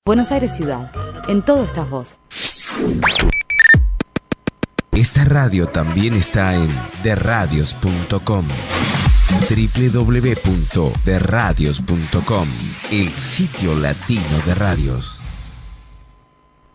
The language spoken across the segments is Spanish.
Buenos Aires Ciudad. En todo estás vos. Esta radio también está en derradios.com. www.derradios.com, el sitio latino de radios.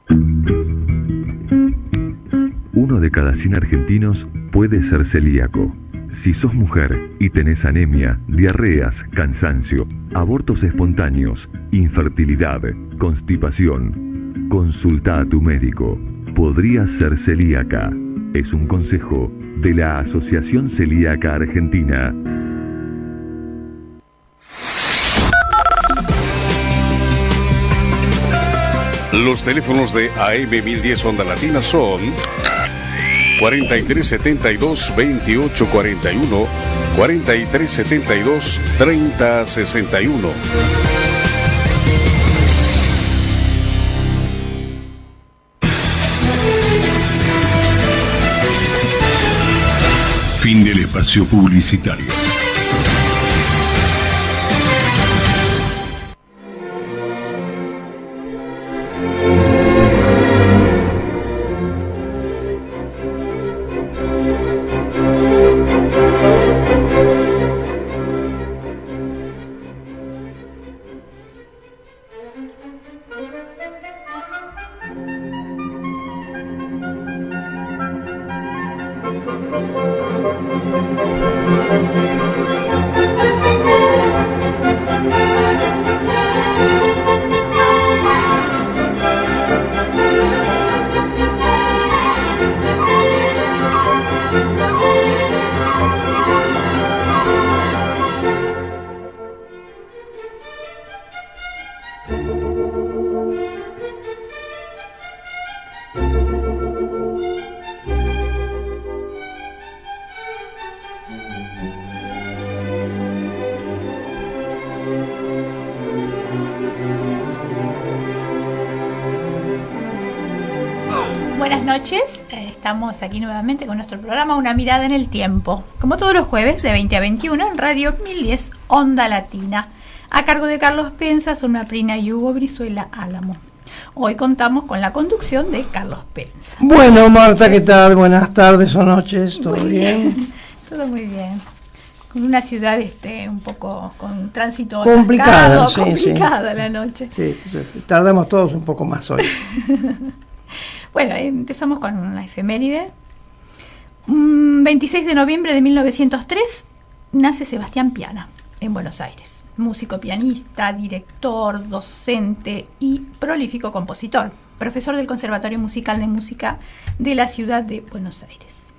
1 de cada 100 argentinos puede ser celíaco. Si sos mujer y tenés anemia, diarreas, cansancio, abortos espontáneos, infertilidad, constipación, consulta a tu médico. Podrías ser celíaca. Es un consejo de la Asociación Celíaca Argentina. Los teléfonos de AM 1010 Onda Latina son 4372-2841, 4372-3061. Fin del espacio publicitario. Buenas noches, estamos aquí nuevamente con nuestro programa Una Mirada en el Tiempo, como todos los jueves de 20 a 21 en Radio 1010 Onda Latina, a cargo de Carlos Penza, Zulma Prina y Hugo Brizuela Álamo. Hoy contamos con la conducción de Carlos Penza. Bueno, Marta, ¿qué tal? Buenas tardes o noches, ¿todo bien? Todo muy bien. Con una ciudad un poco con tránsito complicada, complicada la noche. Sí, tardamos todos un poco más hoy. Bueno, empezamos con la efeméride. 26 de noviembre de 1903 nace Sebastián Piana en Buenos Aires. Músico, pianista, director, docente y prolífico compositor. Profesor del Conservatorio Musical de Música de la ciudad de Buenos Aires.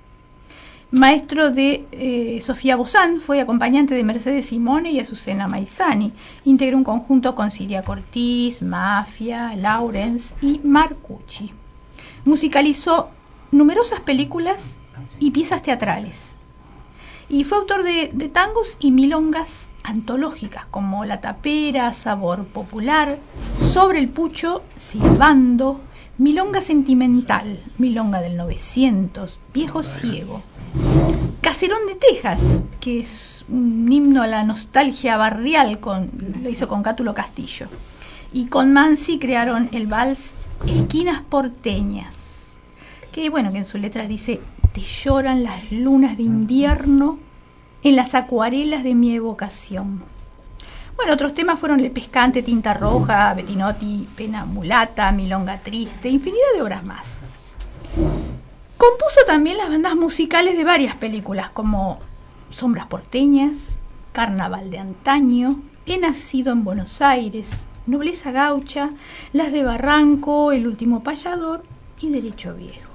Maestro de Sofía Bozán, fue acompañante de Mercedes Simone y Azucena Maizani. Integró un conjunto con Siria Cortiz, Mafia, Lawrence y Marcucci. Musicalizó numerosas películas y piezas teatrales. Y fue autor de tangos y milongas antológicas como La Tapera, Sabor Popular, Sobre el Pucho, Silbando, Milonga Sentimental, Milonga del 900, Viejo Ciego, Caserón de Tejas, que es un himno a la nostalgia barrial, lo hizo con Cátulo Castillo. Y con Mansi crearon el vals Esquinas Porteñas, que bueno, que en sus letras dice: te lloran las lunas de invierno en las acuarelas de mi evocación. Bueno, otros temas fueron El Pescante, Tinta Roja, Bettinotti, Pena Mulata, Milonga Triste, infinidad de obras más. Compuso también las bandas musicales de varias películas como Sombras Porteñas, Carnaval de Antaño, He Nacido en Buenos Aires, Nobleza Gaucha, Las de Barranco, El Último Payador y Derecho Viejo.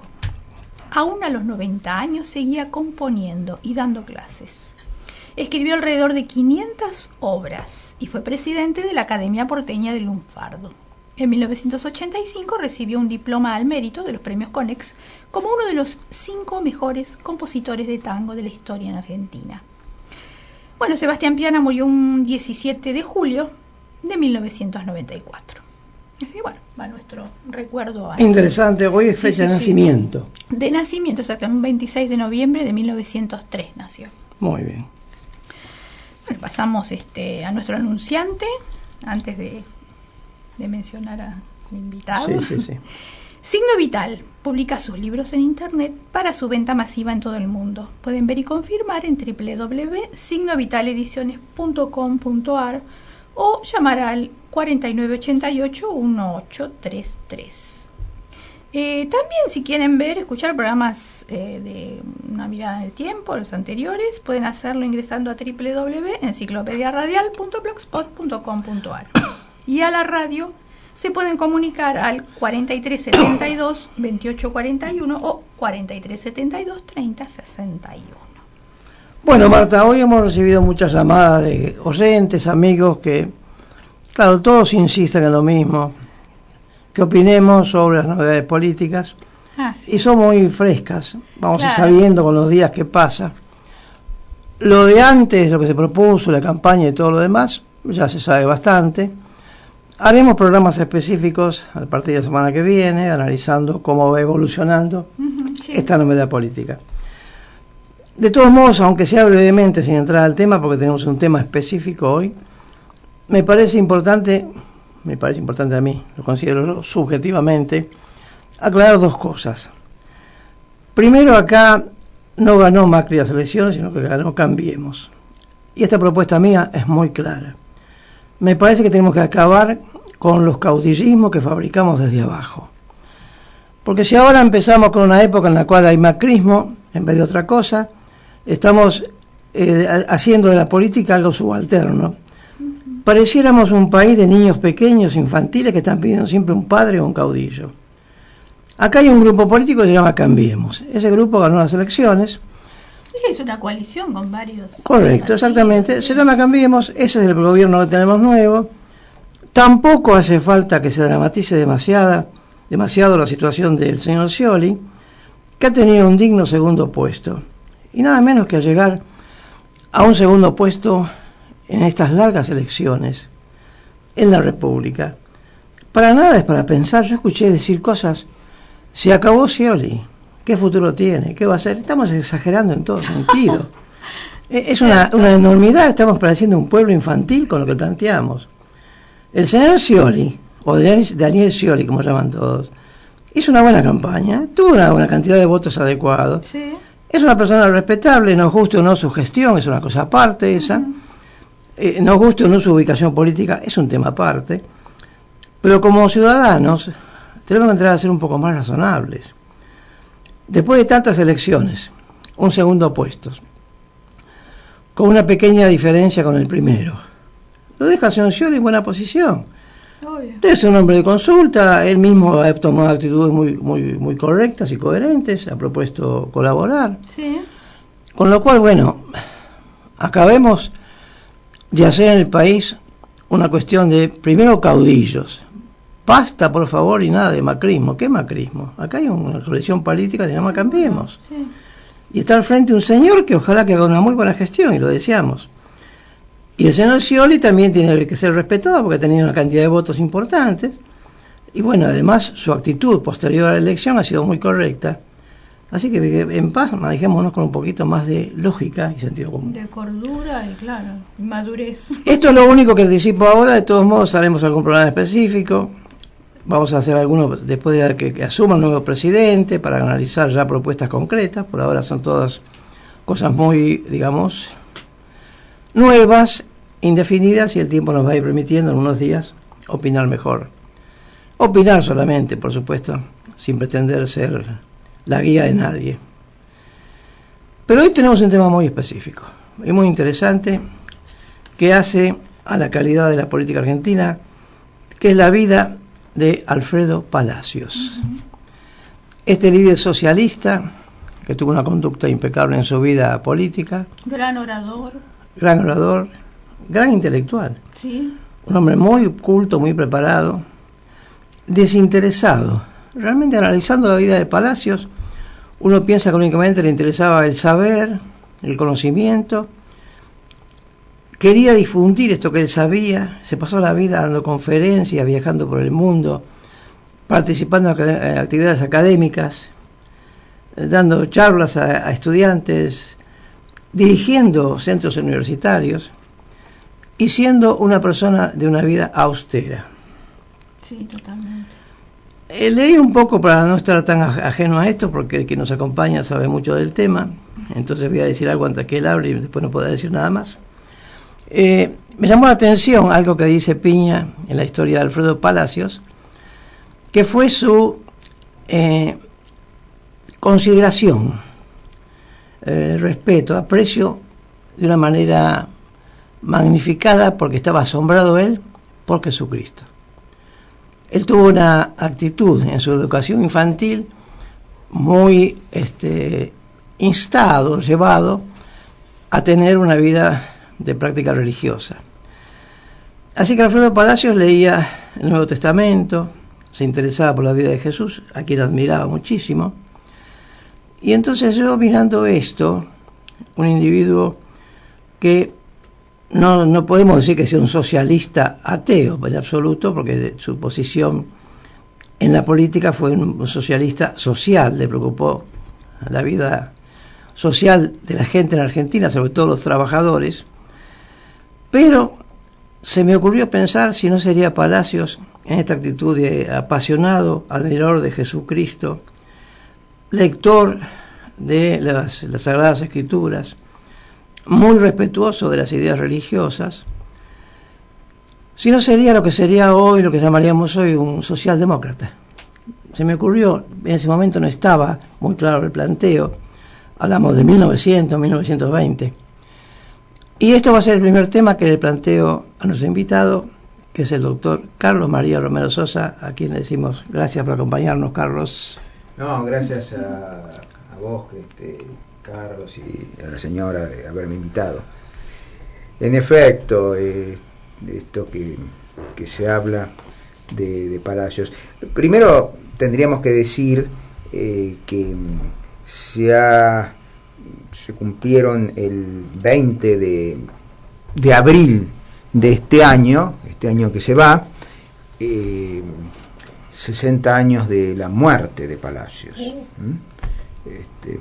Aún a los 90 años seguía componiendo y dando clases. Escribió alrededor de 500 obras y fue presidente de la Academia Porteña del Lunfardo. En 1985 recibió un diploma al mérito de los premios Conex como uno de los 5 mejores compositores de tango de la historia en Argentina. Bueno, Sebastián Piana murió un 17 de julio de 1994. Así que bueno, va nuestro recuerdo. Interesante, hoy es fecha de nacimiento. De nacimiento, exactamente, un 26 de noviembre de 1903 nació. Muy bien. Bueno, pasamos a nuestro anunciante, antes de de mencionar a mi invitado. Sí. Signo Vital publica sus libros en internet para su venta masiva en todo el mundo. Pueden ver y confirmar en www.signovitалediciones.com.ar o llamar al 4988-1833. También, si quieren escuchar programas de Una mirada en el tiempo, los anteriores, pueden hacerlo ingresando a www.enciclopediaradial.blogspot.com.ar. Y a la radio se pueden comunicar al 4372-2841 o 4372-3061. Bueno, Marta, hoy hemos recibido muchas llamadas de oyentes, amigos que, claro, todos insisten en lo mismo, que opinemos sobre las novedades políticas, Sí. y son muy frescas, vamos a ir Claro. sabiendo con los días que pasa. Lo de antes, lo que se propuso, la campaña y todo lo demás, ya se sabe bastante. Haremos programas específicos a partir de la semana que viene, analizando cómo va evolucionando Sí. esta novedad política. De todos modos, aunque sea brevemente, sin entrar al tema, porque tenemos un tema específico hoy, me parece importante a mí, lo considero subjetivamente, aclarar dos cosas. Primero, acá no ganó Macri las elecciones, sino que ganó Cambiemos. Y esta propuesta mía es muy clara. Me parece que tenemos que acabar con los caudillismos que fabricamos desde abajo. Porque si ahora empezamos con una época en la cual hay macrismo, en vez de otra cosa, estamos haciendo de la política algo subalterno. Pareciéramos un país de niños pequeños, infantiles, que están pidiendo siempre un padre o un caudillo. Acá hay un grupo político que se llama Cambiemos. Ese grupo ganó las elecciones. Es una coalición con varios. Correcto, exactamente. Se llama Cambiemos, ese es el gobierno que tenemos nuevo. Tampoco hace falta que se dramatice demasiado la situación del señor Scioli, que ha tenido un digno segundo puesto. Y nada menos que al llegar a un segundo puesto en estas largas elecciones en la República. Para nada es para pensar. Yo escuché decir cosas. Se acabó Scioli. ¿Qué futuro tiene? ¿Qué va a hacer? Estamos exagerando en todo sentido. Es una enormidad. Estamos pareciendo un pueblo infantil con lo que planteamos. El señor Scioli, o Daniel Scioli, como llaman todos, hizo una buena campaña, tuvo una cantidad de votos adecuados. Sí. Es una persona respetable, nos guste o no su gestión, es una cosa aparte esa. Nos guste o no su ubicación política, es un tema aparte. Pero como ciudadanos, tenemos que entrar a ser un poco más razonables. Después de tantas elecciones, un segundo puesto, con una pequeña diferencia con el primero, lo deja al señor Scioli en buena posición. Obvio. Debe ser un hombre de consulta, él mismo ha tomado actitudes muy correctas y coherentes, ha propuesto colaborar. Sí. Con lo cual, bueno, acabemos de hacer en el país una cuestión de, primero, caudillos. Basta, por favor, y nada de macrismo. ¿Qué macrismo? Acá hay una coalición política que se llama Cambiemos. Sí. Y está al frente un señor que ojalá que haga una muy buena gestión, y lo deseamos. Y el señor Scioli también tiene que ser respetado porque ha tenido una cantidad de votos importantes. Y bueno, además su actitud posterior a la elección ha sido muy correcta. Así que en paz manejémonos con un poquito más de lógica y sentido común. De cordura y, claro, madurez. Esto es lo único que anticipo ahora. De todos modos haremos algún programa específico. Vamos a hacer algunos después de que asuma el nuevo presidente para analizar ya propuestas concretas. Por ahora son todas cosas muy, digamos, nuevas, indefinidas, y el tiempo nos va a ir permitiendo en unos días opinar mejor. Opinar solamente, por supuesto, sin pretender ser la guía de nadie. Pero hoy tenemos un tema muy específico y muy interesante que hace a la calidad de la política argentina, que es la vida de Alfredo Palacios. Este líder socialista que tuvo una conducta impecable en su vida política, Gran orador. gran orador, gran intelectual, Sí. un hombre muy culto, muy preparado, desinteresado. Realmente, analizando la vida de Palacios, uno piensa que únicamente le interesaba el saber, el conocimiento. Quería difundir esto que él sabía, se pasó la vida dando conferencias, viajando por el mundo, participando en actividades académicas, dando charlas a estudiantes, dirigiendo centros universitarios y siendo una persona de una vida austera. Sí, totalmente. Leí un poco para no estar tan ajeno a esto, porque el que nos acompaña sabe mucho del tema, entonces voy a decir algo antes que él hable y después no pueda decir nada más. Me llamó la atención algo que dice Piña en la historia de Alfredo Palacios, que fue su consideración, respeto, aprecio de una manera magnificada, porque estaba asombrado él por Jesucristo. Él tuvo una actitud en su educación infantil muy instado, llevado a tener una vida de práctica religiosa. Así que Alfredo Palacios leía el Nuevo Testamento, se interesaba por la vida de Jesús, a quien admiraba muchísimo. Y entonces yo, mirando esto, un individuo que no podemos decir que sea un socialista ateo en absoluto, porque su posición en la política fue un socialista social, le preocupó la vida social de la gente en Argentina, sobre todo los trabajadores. Pero se me ocurrió pensar si no sería Palacios, en esta actitud de apasionado, admirador de Jesucristo, lector de las Sagradas Escrituras, muy respetuoso de las ideas religiosas, si no sería lo que sería hoy, lo que llamaríamos hoy un socialdemócrata. Se me ocurrió, en ese momento no estaba muy claro el planteo, hablamos de 1900, 1920, y esto va a ser el primer tema que le planteo a nuestro invitado, que es el doctor Carlos María Romero Sosa, a quien le decimos gracias por acompañarnos, Carlos. No, gracias a vos, Carlos, y a la señora de haberme invitado. En efecto, esto que se habla de Palacios. Primero tendríamos que decir que se cumplieron el 20 de abril de este año que se va, 60 años de la muerte de Palacios.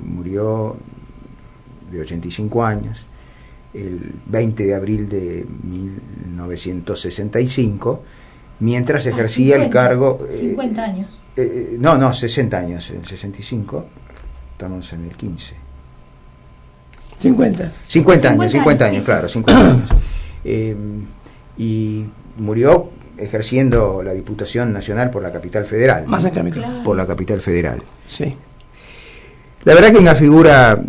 Murió de 85 años, el 20 de abril de 1965, mientras ejercía 50, el cargo... 50 años. 60 años, en 65, estamos en el 15. 50 años, claro, 50 años. Y murió ejerciendo la Diputación Nacional por la Capital Federal. Más acá, claro. Por la Capital Federal. Sí. La verdad que es una figura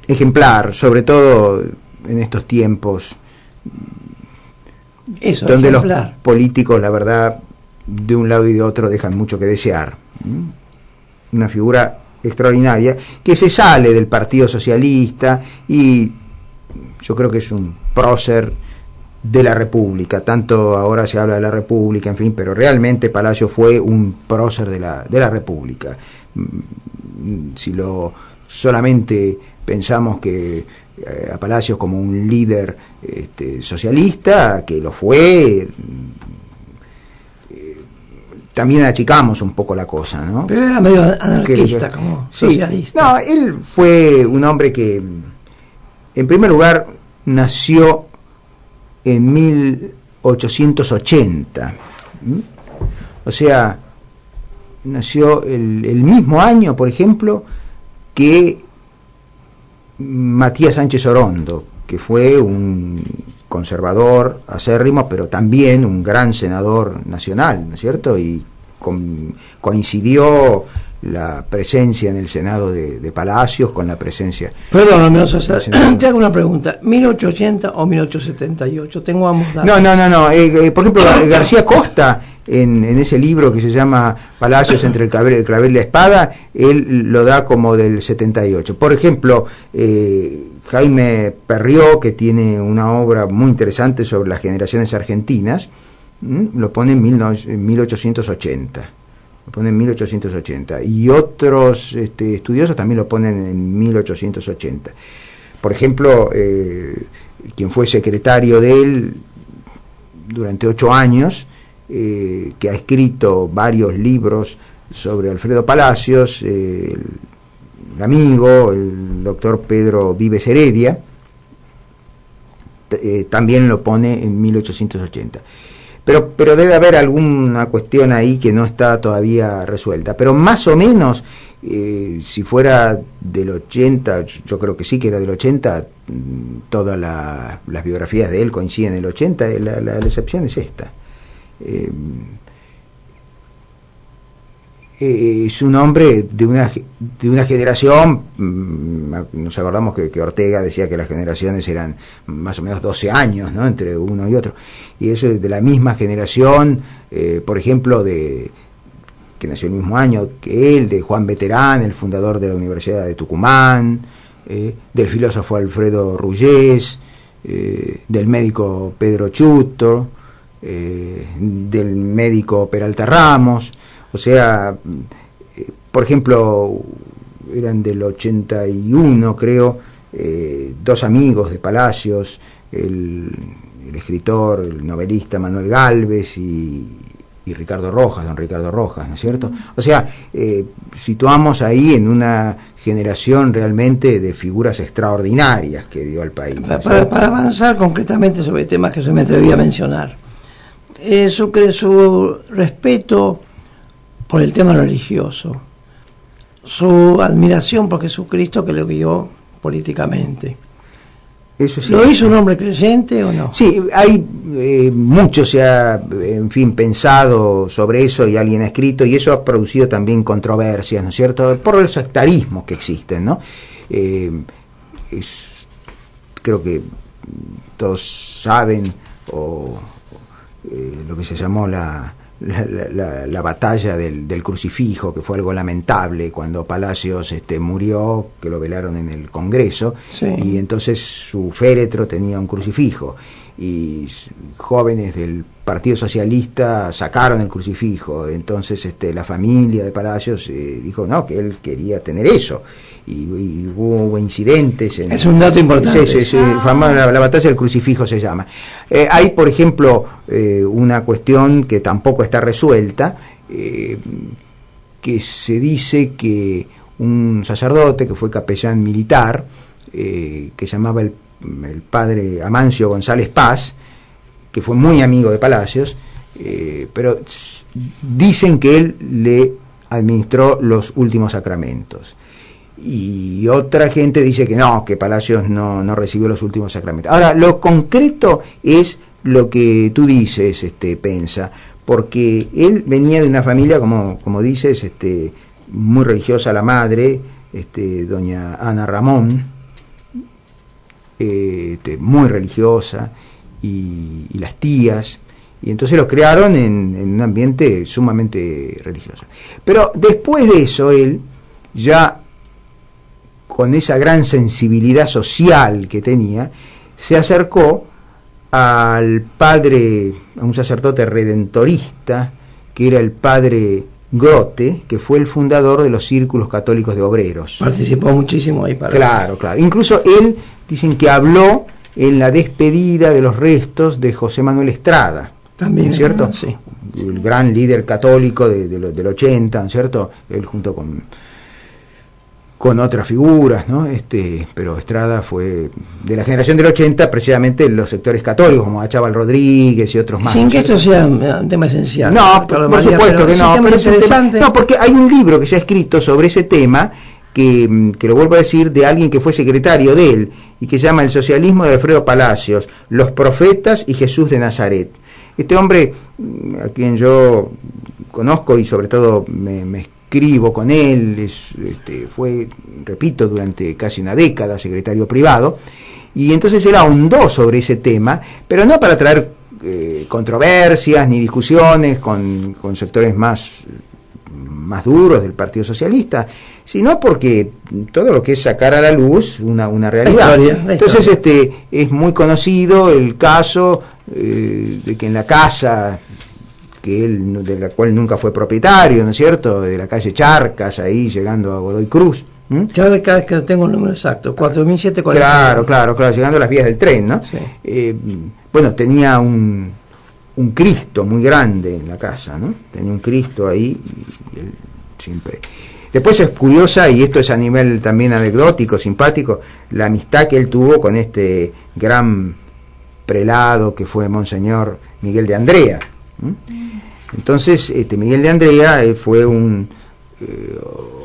ejemplar, sobre todo en estos tiempos donde ejemplar. Los políticos, la verdad, de un lado y de otro dejan mucho que desear. Una figura extraordinaria que se sale del Partido Socialista y yo creo que es un prócer de la República. Tanto ahora se habla de la República, en fin, pero realmente Palacios fue un prócer de la República. Si solamente pensamos que a Palacios como un líder socialista, que lo fue, también achicamos un poco la cosa, ¿no? Pero era medio anarquista como socialista. No, él fue un hombre que, en primer lugar, nació en 1880. O sea, nació el mismo año, por ejemplo, que Matías Sánchez Orondo, que fue un conservador acérrimo, pero también un gran senador nacional, ¿no es cierto? Y coincidió la presencia en el Senado de Palacios con la presencia... Perdón, te hago una pregunta. ¿1880 o 1878? Tengo ambos datos. No. Por ejemplo, García Costa, en ese libro que se llama Palacios entre el clavel y la espada, él lo da como del 78. Por ejemplo, Jaime Perrió, que tiene una obra muy interesante sobre las generaciones argentinas, lo pone en 1880. Lo pone en 1880. Y otros estudiosos también lo ponen en 1880. Por ejemplo, quien fue secretario de él durante 8 años, que ha escrito varios libros sobre Alfredo Palacios, el amigo, el doctor Pedro Vives Heredia, también lo pone en 1880. pero debe haber alguna cuestión ahí que no está todavía resuelta. Pero más o menos, si fuera del 80, yo creo que sí que era del 80, todas las biografías de él coinciden en el 80, la excepción es esta. Es un hombre de una generación, nos acordamos que Ortega decía que las generaciones eran más o menos 12 años, ¿no?, entre uno y otro, y eso es de la misma generación, por ejemplo, que nació el mismo año que él, de Juan Veterán, el fundador de la Universidad de Tucumán, del filósofo Alfredo Rullés, del médico Pedro Chuto, del médico Peralta Ramos. O sea, por ejemplo, eran del 81, creo, dos amigos de Palacios, el escritor, el novelista Manuel Gálvez y Ricardo Rojas, don Ricardo Rojas, ¿no es cierto? O sea, situamos ahí en una generación realmente de figuras extraordinarias que dio al país, ¿no? Para avanzar concretamente sobre temas que se me atreví a mencionar, su respeto por el tema religioso, su admiración por Jesucristo que lo guió políticamente. Eso sí. ¿Lo hizo un hombre creyente o no? Sí, hay mucho se ha, en fin, pensado sobre eso y alguien ha escrito, y eso ha producido también controversias, ¿no es cierto?, por los sectarismos que existen, ¿no? Creo que todos saben lo que se llamó la batalla del crucifijo, que fue algo lamentable cuando Palacios murió, que lo velaron en el Congreso, sí. Y entonces su féretro tenía un crucifijo, y jóvenes del Partido Socialista sacaron el crucifijo. Entonces la familia de Palacios dijo no, que él quería tener eso, y hubo incidentes es un dato importante. Sí, la batalla del crucifijo se llama. Hay, por ejemplo, una cuestión que tampoco está resuelta, que se dice que un sacerdote que fue capellán militar, que se llamaba el padre Amancio González Paz, que fue muy amigo de Palacios, pero dicen que él le administró los últimos sacramentos, y otra gente dice que no, que Palacios no recibió los últimos sacramentos. Ahora, lo concreto es lo que tú dices, Pensa, porque él venía de una familia, como dices, muy religiosa, la madre, doña Ana Ramón, muy religiosa, y las tías, y entonces lo crearon en un ambiente sumamente religioso. Pero después de eso, él, ya con esa gran sensibilidad social que tenía, se acercó al padre, a un sacerdote redentorista, que era el padre Grote, que fue el fundador de los círculos católicos de obreros. Participó muchísimo ahí. Claro. Incluso él, dicen que habló en la despedida de los restos de José Manuel Estrada. También, ¿no es cierto? Sí. El gran líder católico del 80, ¿no es cierto? Él junto con otras figuras, ¿no? Pero Estrada fue de la generación del 80, precisamente los sectores católicos, como Achával Rodríguez y otros más. Sin que esto sea un tema esencial. No, por supuesto que no, pero es interesante. No, porque hay un libro que se ha escrito sobre ese tema, que lo vuelvo a decir, de alguien que fue secretario de él, y que se llama El socialismo de Alfredo Palacios, los profetas y Jesús de Nazaret. Este hombre, a quien yo conozco y sobre todo me escribo con él, fue, repito, durante casi una década secretario privado, y entonces él ahondó sobre ese tema, pero no para traer controversias ni discusiones con sectores más duros del Partido Socialista, sino porque todo lo que es sacar a la luz una realidad. Entonces es muy conocido el caso de que en la casa de la cual nunca fue propietario, ¿no es cierto?, de la calle Charcas, ahí llegando a Godoy Cruz. Charcas, que tengo el número exacto, 4740. Claro, llegando a las vías del tren, ¿no? Sí. Bueno, tenía un Cristo muy grande en la casa, ¿no? Tenía un Cristo ahí, y él siempre. Después es curiosa, y esto es a nivel también anecdótico, simpático, la amistad que él tuvo con este gran prelado que fue Monseñor Miguel de Andrea, Entonces, Miguel de Andrea fue un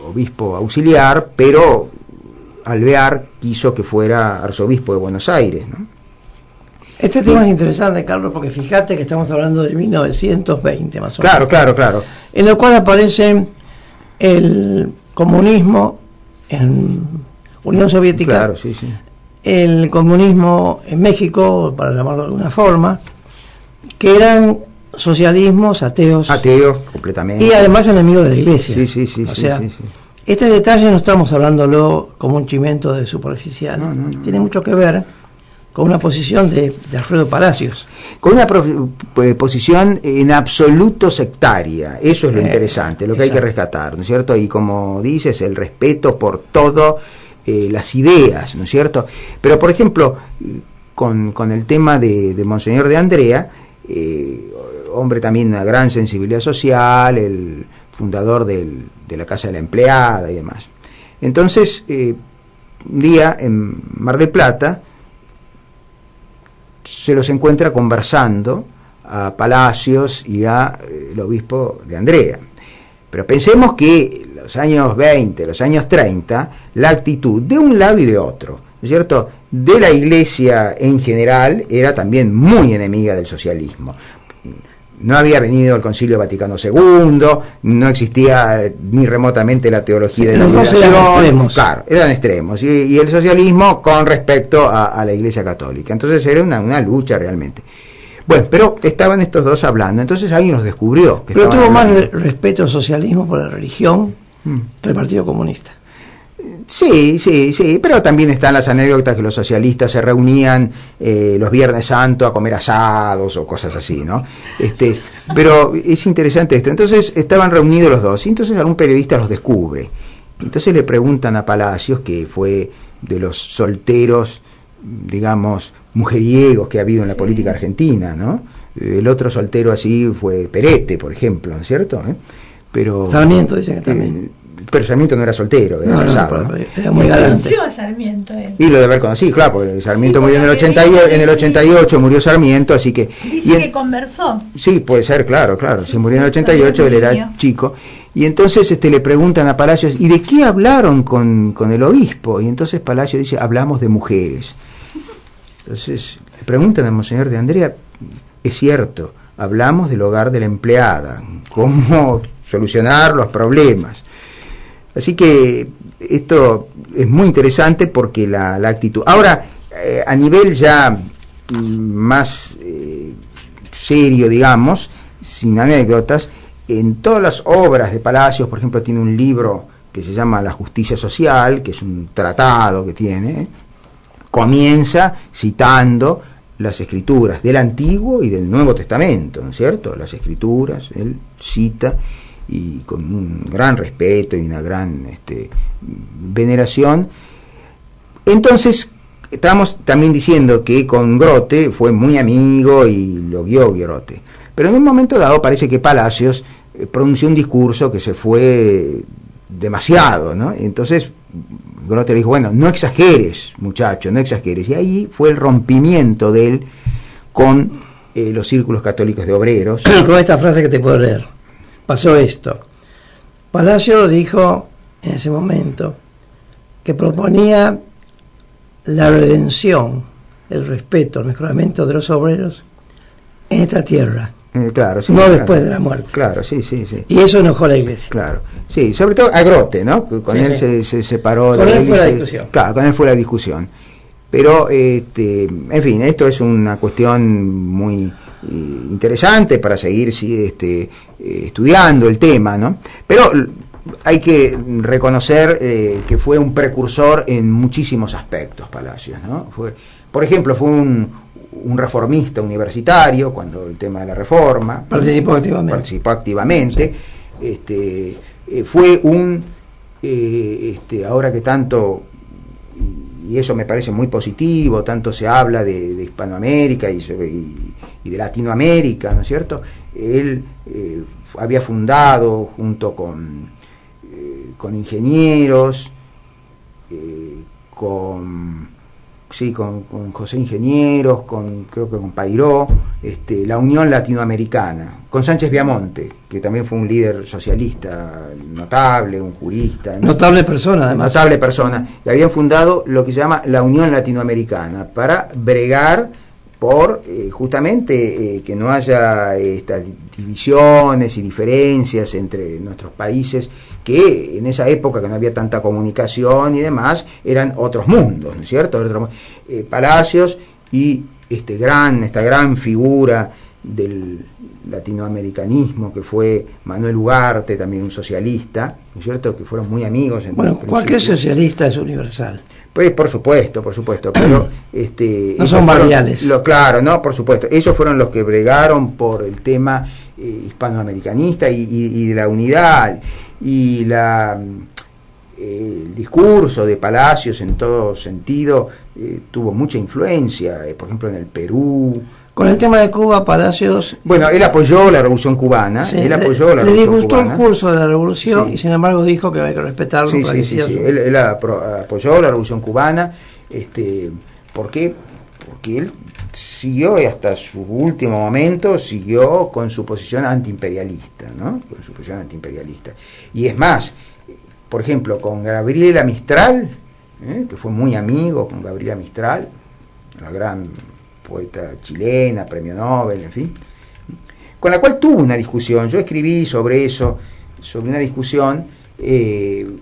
obispo auxiliar, pero Alvear quiso que fuera arzobispo de Buenos Aires, ¿no? Este tema es interesante, Carlos, porque fíjate que estamos hablando de 1920 más o menos. Claro. En lo cual aparece el comunismo en Unión Soviética, Claro, sí. el comunismo en México, para llamarlo de alguna forma, que eran socialismos ateos completamente, y además enemigos de la Iglesia. Sí. Este detalle no estamos hablándolo como un chimento de superficial, No. tiene mucho que ver con una posición de Alfredo Palacios. Con una posición en absoluto sectaria. Eso es lo interesante, lo que hay que rescatar, ¿no es cierto? Y como dices, el respeto por todo, las ideas, ¿no es cierto? Pero, por ejemplo, con el tema de Monseñor de Andrea, hombre también de una gran sensibilidad social, el fundador de la Casa de la Empleada y demás. Entonces, un día en Mar del Plata, se los encuentra conversando a Palacios y a el obispo de Andrea. Pero pensemos que los años 20, los años 30, la actitud de un lado y de otro, ¿no es cierto?, de la Iglesia en general era también muy enemiga del socialismo. No había venido el Concilio Vaticano II, no existía ni remotamente la teología de la liberación. Claro, eran extremos. Y el socialismo con respecto a la Iglesia Católica. Entonces era una lucha realmente. Bueno, pero estaban estos dos hablando, entonces alguien los descubrió. Pero tuvo más respeto al socialismo por la religión que el Partido Comunista. Sí, pero también están las anécdotas que los socialistas se reunían los Viernes Santos a comer asados o cosas así, ¿no? Pero es interesante esto. Entonces estaban reunidos los dos y entonces algún periodista los descubre. Entonces le preguntan a Palacios, que fue de los solteros, digamos, mujeriegos que ha habido en la política argentina, ¿no? El otro soltero así fue Perete, por ejemplo, ¿no es cierto? Pero Sarmiento dicen que también. Pero Sarmiento no era soltero, era casado, ¿no? Era muy galante. Conoció a Sarmiento él. Y lo de haber conocido, claro, porque Sarmiento murió en el 88 murió Sarmiento, así que... Dice que conversó. Sí, puede ser, claro, si murió en el 88, él era chico. Y entonces le preguntan a Palacios, ¿y de qué hablaron con el obispo? Y entonces Palacios dice, hablamos de mujeres. Entonces le preguntan a Monseñor de Andrea, es cierto, hablamos del hogar de la empleada, cómo solucionar los problemas. Así que esto es muy interesante porque la actitud. Ahora, a nivel ya más serio, digamos, sin anécdotas, en todas las obras de Palacios, por ejemplo, tiene un libro que se llama La Justicia Social, que es un tratado que tiene, comienza citando las escrituras del Antiguo y del Nuevo Testamento, ¿no es cierto? Las escrituras, él cita, y con un gran respeto y una gran veneración. Entonces, estamos también diciendo que con Grote fue muy amigo y lo guió Grote. Pero en un momento dado parece que Palacios pronunció un discurso que se fue demasiado, ¿no? Entonces Grote le dijo, bueno, no exageres, muchacho, no exageres. Y ahí fue el rompimiento de él con los círculos católicos de obreros. Con esta frase que te puedo leer. Pasó esto. Palacio dijo en ese momento que proponía la redención, el respeto, el mejoramiento de los obreros en esta tierra. Claro, sí, no claro, después de la muerte. Claro, sí. Y eso enojó a la Iglesia. Claro, sí, sobre todo a Grote, ¿no? Con él se separó. Con él fue la discusión. Claro, con él fue la discusión. Pero, en fin, esto es una cuestión muy interesante para seguir estudiando el tema, ¿no? Pero hay que reconocer que fue un precursor en muchísimos aspectos, Palacios, ¿no? Por ejemplo, fue un reformista universitario cuando el tema de la reforma participó activamente. Sí. Fue ahora que tanto, y eso me parece muy positivo, tanto se habla de Hispanoamérica y de Latinoamérica, ¿no es cierto? Él había fundado junto con ingenieros, con sí, con José Ingenieros, creo que con Pairó, la Unión Latinoamericana, con Sánchez Viamonte, que también fue un líder socialista notable, un jurista. Notable persona, además. Notable persona. Y habían fundado lo que se llama la Unión Latinoamericana, para bregar por justamente que no haya estas divisiones y diferencias entre nuestros países, que en esa época, que no había tanta comunicación y demás, eran otros mundos, ¿no es cierto? Palacios y esta gran figura del latinoamericanismo, que fue Manuel Ugarte, también un socialista, ¿no es cierto?, que fueron muy amigos. Bueno, cualquier socialista es universal. Pues por supuesto, pero no son barriales. Claro, no, por supuesto. Ellos fueron los que bregaron por el tema hispanoamericanista y de la unidad y el discurso de Palacios en todo sentido tuvo mucha influencia, por ejemplo en el Perú. Con el tema de Cuba, Palacios... Bueno, él apoyó la Revolución Cubana. Sí, le disgustó el curso de la Revolución, sí, y sin embargo dijo que hay que respetarlo. Sí. Él apoyó la Revolución Cubana. ¿Por qué? Porque él siguió hasta su último momento, siguió con su posición antiimperialista, ¿no? Con su posición antiimperialista. Y es más, por ejemplo, con Gabriela Mistral, que fue muy amigo con Gabriela Mistral, la gran poeta chilena, premio Nobel, en fin, con la cual tuvo una discusión. Yo escribí sobre eso, sobre una discusión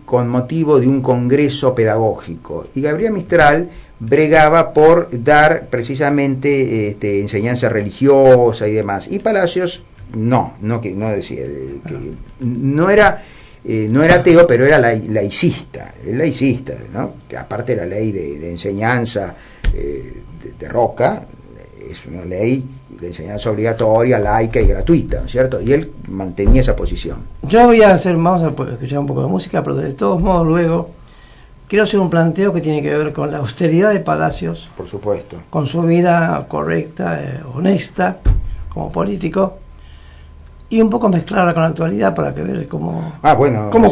con motivo de un congreso pedagógico, y Gabriela Mistral bregaba por dar precisamente enseñanza religiosa y demás, y Palacios no decía que no era ateo, pero era laicista, ¿no? Que aparte la ley de enseñanza de Roca es una ley de enseñanza obligatoria, laica y gratuita, ¿no es cierto? Y él mantenía esa posición. Vamos a escuchar un poco de música, pero de todos modos luego quiero hacer un planteo que tiene que ver con la austeridad de Palacios. Por supuesto. Con su vida correcta, honesta, como político, y un poco mezclarla con la actualidad para que ver cómo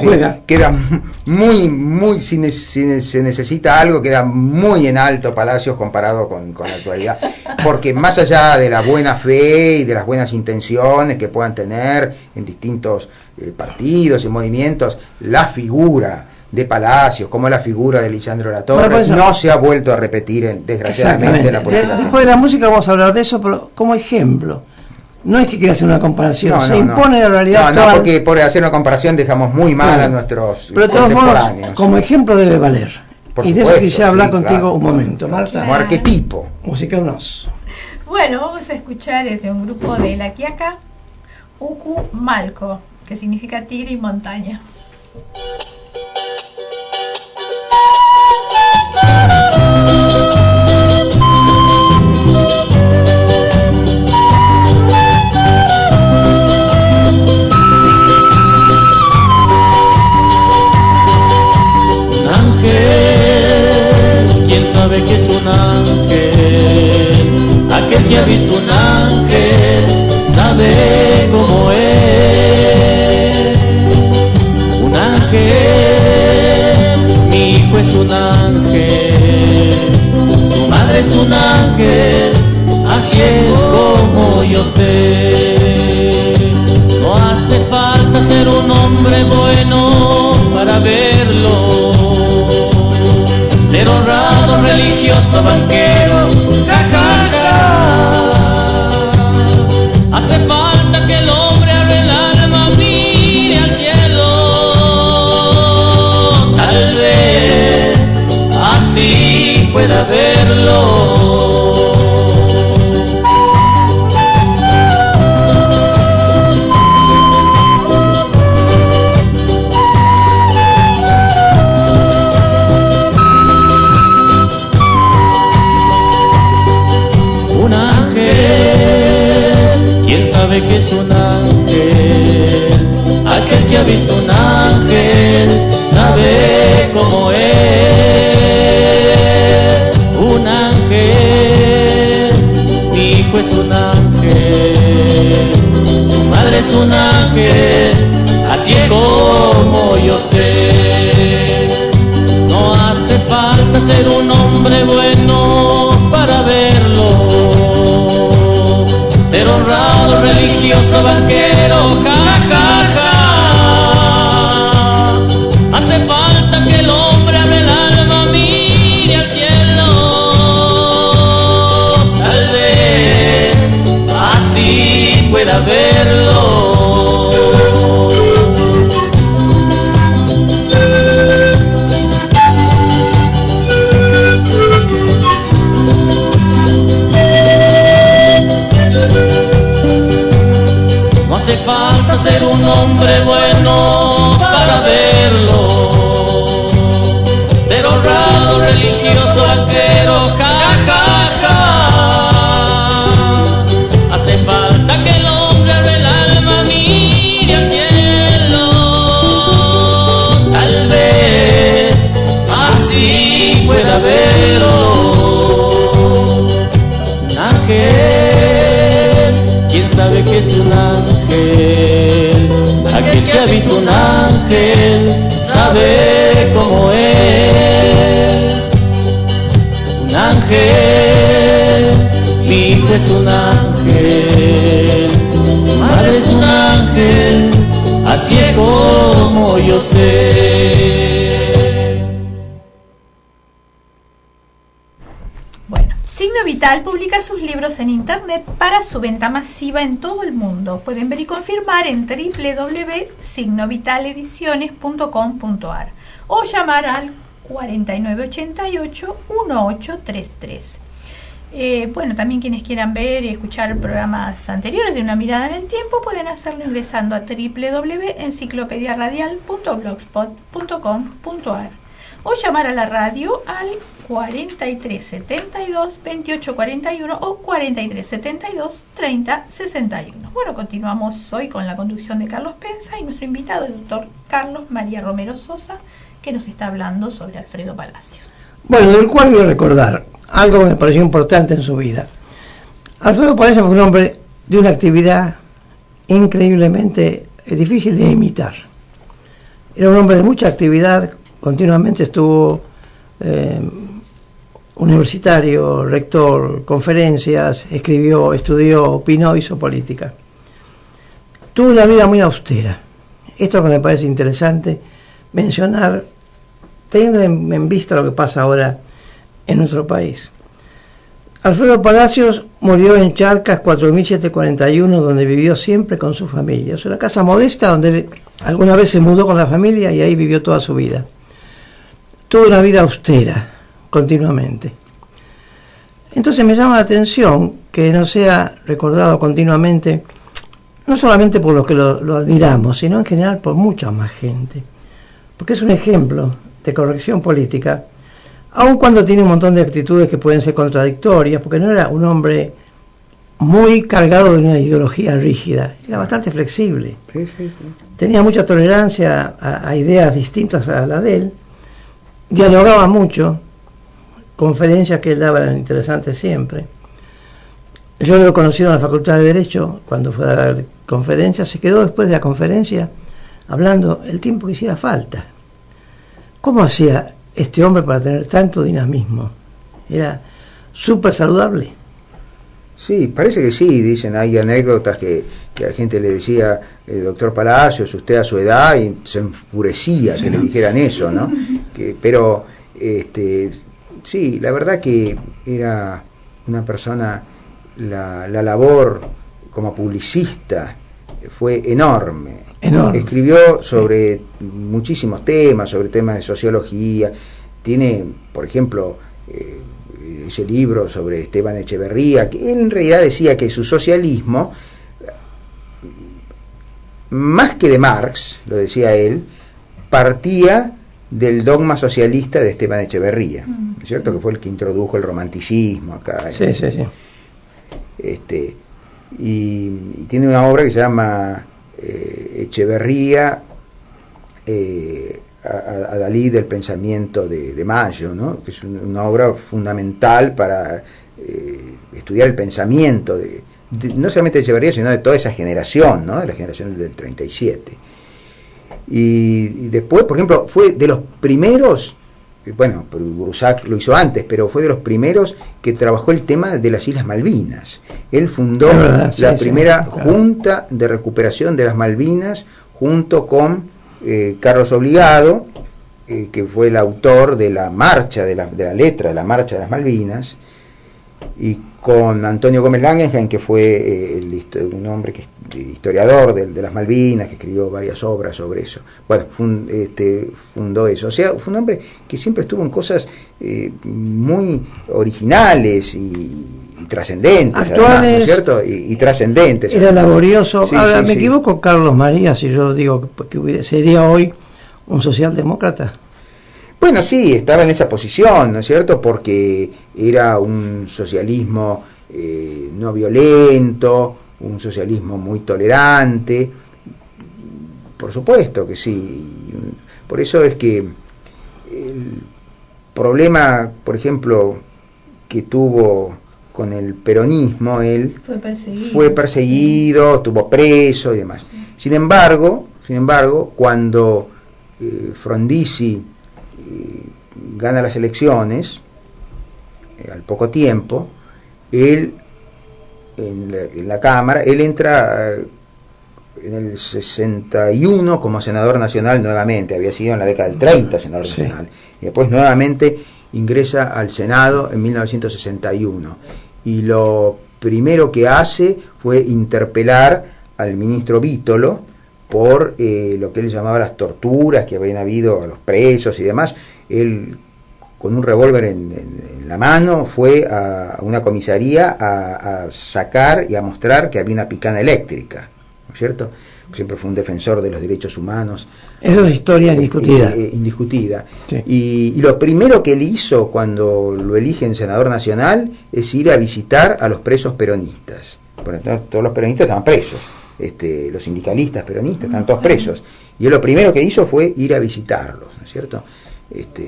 juega. Queda muy si se necesita algo, queda muy en alto Palacios comparado con la actualidad, porque más allá de la buena fe y de las buenas intenciones que puedan tener en distintos partidos y movimientos, la figura de Palacios, como la figura de Lisandro Latorre, no se ha vuelto a repetir desgraciadamente en la política. Después de la música vamos a hablar de eso, pero como ejemplo. No es que quiera hacer una comparación, impone la realidad actual. No, porque por hacer una comparación dejamos muy mal a nuestros contemporáneos. Modos, como ejemplo debe valer. Por y supuesto, de eso quisiera hablar contigo un momento, Marta. Como arquetipo. Musiquémonos. Bueno, vamos a escuchar desde un grupo de La Quiaca, Ucu Malco, que significa tigre y montaña. ¿Quién sabe que es un ángel? Aquel que ha visto un ángel sabe cómo es. Un ángel, mi hijo es un ángel, su madre es un ángel, así es como yo sé. No hace falta ser un hombre bueno para verlo, ser honrado, religioso, banquero, hace falta que el hombre abra el alma, mire al cielo. Tal vez así pueda verlo. Que es un ángel, aquel que ha visto un ángel sabe cómo es. Un ángel, mi hijo es un ángel, su madre es un ángel, así es como yo sé. No hace falta ser un hombre bueno ángel sabe cómo es. Un ángel, mi hijo es un ángel, su madre es un ángel, así es como yo sé. Bueno, Signo Vital publica sus libros en internet para su venta masiva en todo el mundo. Pueden ver y confirmar en www.signovitалediciones.com.ar o llamar al 4988-1833. Bueno, también quienes quieran ver y escuchar programas anteriores de Una Mirada en el Tiempo pueden hacerlo ingresando a www.enciclopediaradial.blogspot.com.ar o llamar a la radio al 4372-2841 o 4372-3061. Bueno, continuamos hoy con la conducción de Carlos Pensa y nuestro invitado, el doctor Carlos María Romero Sosa, que nos está hablando sobre Alfredo Palacios. Bueno, del cual voy a recordar algo que me pareció importante en su vida. Alfredo Palacios fue un hombre de una actividad increíblemente difícil de imitar. Era un hombre de mucha actividad, continuamente estuvo universitario, rector, conferencias, escribió, estudió, opinó, hizo política. Tuvo una vida muy austera. Esto que me parece interesante mencionar, teniendo en vista lo que pasa ahora en nuestro país. Alfredo Palacios murió en Charcas 4741, donde vivió siempre con su familia. Es una casa modesta donde alguna vez se mudó con la familia y ahí vivió toda su vida. Tuvo una vida austera, continuamente. Entonces me llama la atención que no sea recordado continuamente, no solamente por los que lo admiramos, sino en general por mucha más gente. Porque es un ejemplo de corrección política, aun cuando tiene un montón de actitudes que pueden ser contradictorias, porque no era un hombre muy cargado de una ideología rígida, era bastante flexible. Sí, sí, sí. Tenía mucha tolerancia a ideas distintas a la de él, dialogaba mucho, conferencias que él daba eran interesantes siempre. Yo lo he conocido en la Facultad de Derecho, cuando fue a dar conferencias, se quedó después de la conferencia hablando el tiempo que hiciera falta. ¿Cómo hacía este hombre para tener tanto dinamismo? Era súper saludable. Sí, parece que sí, dicen, hay anécdotas que la gente le decía, doctor Palacios, usted a su edad, y se enfurecía que le dijeran eso, ¿no? Pero, sí, la verdad que era una persona, la labor como publicista fue enorme. Escribió sobre muchísimos temas, sobre temas de sociología. Tiene, por ejemplo, ese libro sobre Esteban Echeverría, que él en realidad decía que su socialismo, más que de Marx, lo decía él, partía del dogma socialista de Esteban Echeverría, ¿no es cierto? Que fue el que introdujo el romanticismo acá. Sí, sí, sí. Y tiene una obra que se llama Echeverría, a Dalí del pensamiento de Mayo, ¿no? Que es una obra fundamental para estudiar el pensamiento no solamente de Echeverría, sino de toda esa generación, ¿no? De la generación del 37. Y después, por ejemplo, fue de los primeros, bueno, Grusac lo hizo antes, pero fue de los primeros que trabajó el tema de las Islas Malvinas. Él fundó la primera Junta de Recuperación de las Malvinas junto con Carlos Obligado, que fue el autor de la marcha, de la letra de la marcha de las Malvinas, y con Antonio Gómez Langenheim, que fue un hombre que historiador de las Malvinas, que escribió varias obras sobre eso. Bueno, fundó eso. O sea, fue un hombre que siempre estuvo en cosas muy originales y trascendentes, actuales, además, ¿no es cierto? Y trascendentes. Era además. laborioso. Sí, Ahora, sí, me equivoco, Carlos María, si yo digo que sería hoy un socialdemócrata. Bueno, sí, estaba en esa posición, ¿no es cierto? Porque era un socialismo no violento, un socialismo muy tolerante. Por supuesto que sí. Por eso es que el problema, por ejemplo, que tuvo con el peronismo, él fue perseguido, estuvo preso y demás. Sin embargo, Sin embargo, cuando Frondizi gana las elecciones, al poco tiempo, él en la Cámara, él entra en el 61 como senador nacional nuevamente, había sido en la década del 30 senador nacional, y después nuevamente ingresa al Senado en 1961, y lo primero que hace fue interpelar al ministro Vítolo por lo que él llamaba las torturas que habían habido a los presos y demás. Él, con un revólver en la mano, fue a una comisaría a sacar y a mostrar que había una picana eléctrica, ¿no es cierto? Siempre fue un defensor de los derechos humanos. Eso es historia indiscutida. Indiscutida. Sí. Y lo primero que él hizo cuando lo eligen senador nacional es ir a visitar a los presos peronistas. Bueno, todos los peronistas estaban presos. Los sindicalistas peronistas estaban todos presos. Y él lo primero que hizo fue ir a visitarlos, ¿no es cierto?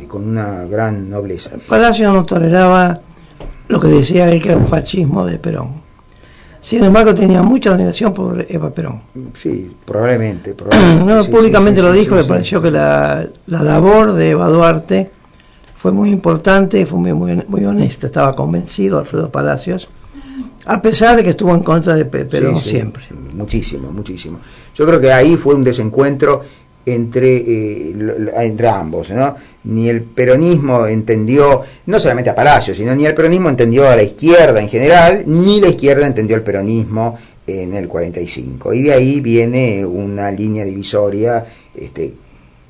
Con una gran nobleza. Palacio no toleraba lo que decía él que era un fascismo de Perón. Sin embargo, tenía mucha admiración por Eva Perón. Sí, probablemente. No, sí, públicamente sí, lo sí, dijo, sí, le sí. pareció que la labor de Eva Duarte fue muy importante, fue muy honesta, estaba convencido Alfredo Palacios, a pesar de que estuvo en contra de Perón siempre. Muchísimo. Yo creo que ahí fue un desencuentro entre ambos, ¿no? Ni el peronismo entendió, no solamente a Palacios, sino ni el peronismo entendió a la izquierda en general, ni la izquierda entendió al peronismo en el 45. Y de ahí viene una línea divisoria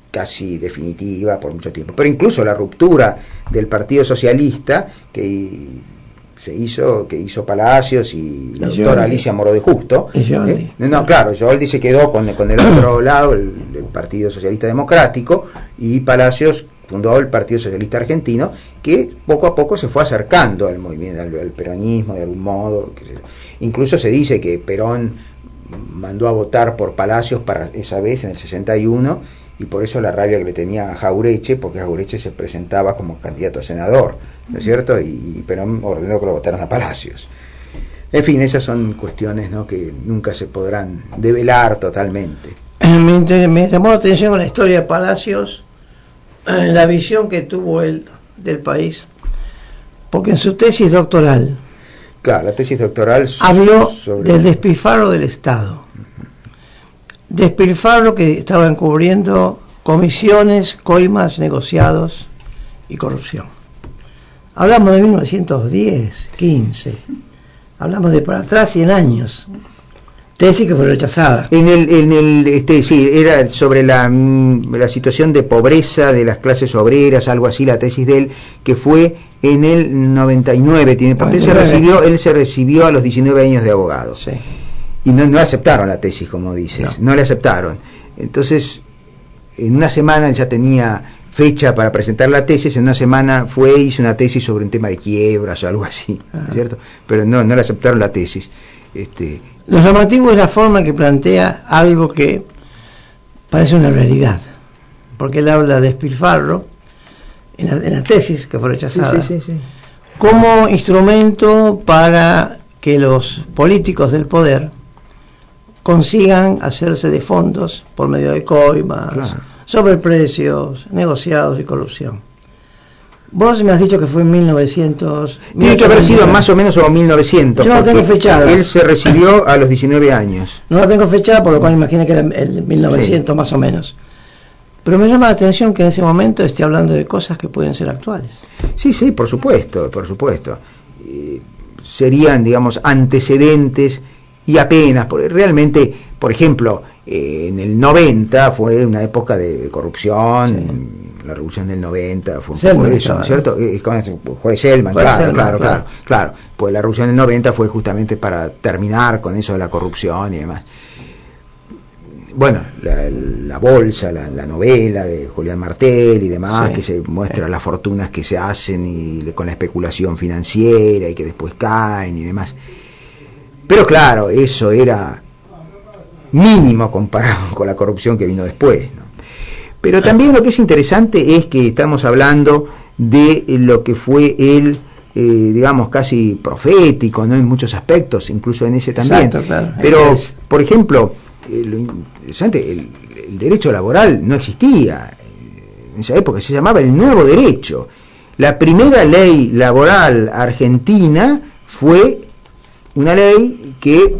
casi definitiva por mucho tiempo. Pero incluso la ruptura del Partido Socialista que hizo Palacios y la doctora Alicia Moro de Justo. Claro, Yoldi se quedó con el otro lado, el Partido Socialista Democrático, y Palacios fundó el Partido Socialista Argentino, que poco a poco se fue acercando al movimiento, al peronismo de algún modo. Incluso se dice que Perón mandó a votar por Palacios para esa vez, en el 61, y por eso la rabia que le tenía a Jauretche, porque Jauretche se presentaba como candidato a senador, ¿no es cierto? Y Perón ordenó que lo votaran a Palacios. En fin, esas son cuestiones, ¿no?, que nunca se podrán develar totalmente. Me llamó la atención en la historia de Palacios la visión que tuvo él del país, porque en su tesis doctoral, claro, la tesis doctoral habló del despilfarro del Estado, despilfarro que estaba encubriendo comisiones, coimas, negociados y corrupción. Hablamos de 1910, 15, hablamos de para atrás 100 años. Tesis que fue rechazada. Sí, era sobre la situación de pobreza de las clases obreras, algo así, la tesis de él, que fue en el 99, porque él se recibió a los 19 años de abogado. Sí. Y no aceptaron la tesis, como dices, no le aceptaron. Entonces, en una semana él ya tenía fecha para presentar la tesis, en una semana hizo una tesis sobre un tema de quiebras o algo así, ¿cierto? Pero no le aceptaron la tesis. Lo llamativo es la forma en que plantea algo que parece una realidad, porque él habla de despilfarro en la tesis que fue rechazada, como instrumento para que los políticos del poder consigan hacerse de fondos por medio de coimas, sobreprecios, negociados y corrupción. Vos me has dicho que fue en 1900... Tiene que haber sido más o menos o 1900. Yo no tengo fechada. Él se recibió a los 19 años. No la tengo fechada, por lo cual imagino que era el 1900 más o menos. Pero me llama la atención que en ese momento esté hablando de cosas que pueden ser actuales. Sí, por supuesto. Serían, digamos, antecedentes y apenas, porque realmente, por ejemplo, en el 90 fue una época de corrupción. La revolución del 90 fue un poco eso, ¿no es cierto? Juárez Selman, claro. Pues la revolución del 90 fue justamente para terminar con eso de la corrupción y demás. Bueno, la bolsa, la novela de Julián Martel y demás, que se muestra las fortunas que se hacen y con la especulación financiera y que después caen y demás. Pero claro, eso era mínimo comparado con la corrupción que vino después, ¿no? Pero también lo que es interesante es que estamos hablando de lo que fue él, digamos, casi profético, ¿no?, en muchos aspectos, incluso en ese también. Exacto, claro. Pero, por ejemplo, lo interesante, el derecho laboral no existía. En esa época se llamaba el nuevo derecho. La primera ley laboral argentina fue una ley que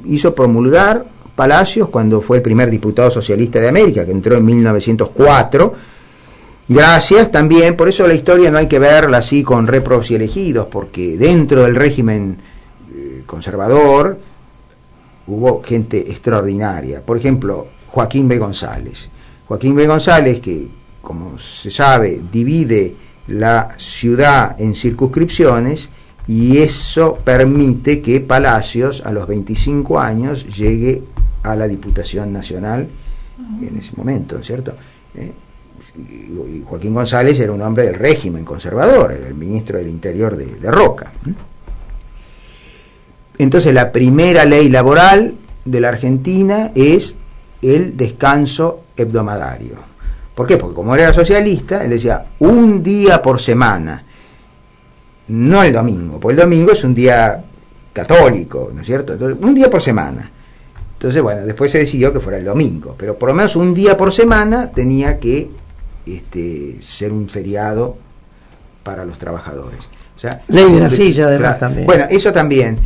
hizo promulgar Palacios cuando fue el primer diputado socialista de América, que entró en 1904. Gracias también, por eso la historia no hay que verla así con repros y elegidos, porque dentro del régimen conservador hubo gente extraordinaria. Por ejemplo, Joaquín B. González. Joaquín B. González, que como se sabe divide la ciudad en circunscripciones, y eso permite que Palacios a los 25 años llegue a la Diputación Nacional en ese momento, ¿cierto? Y Joaquín González era un hombre del régimen conservador, era el ministro del Interior de Roca. Entonces la primera ley laboral de la Argentina es el descanso hebdomadario. ¿Por qué? Porque como era socialista, él decía un día por semana, no el domingo, porque el domingo es un día católico, ¿no es cierto? Entonces, un día por semana. Entonces, bueno, después se decidió que fuera el domingo, pero por lo menos un día por semana tenía que ser un feriado para los trabajadores. O sea, ley de la silla, además, también. Bueno, eso también,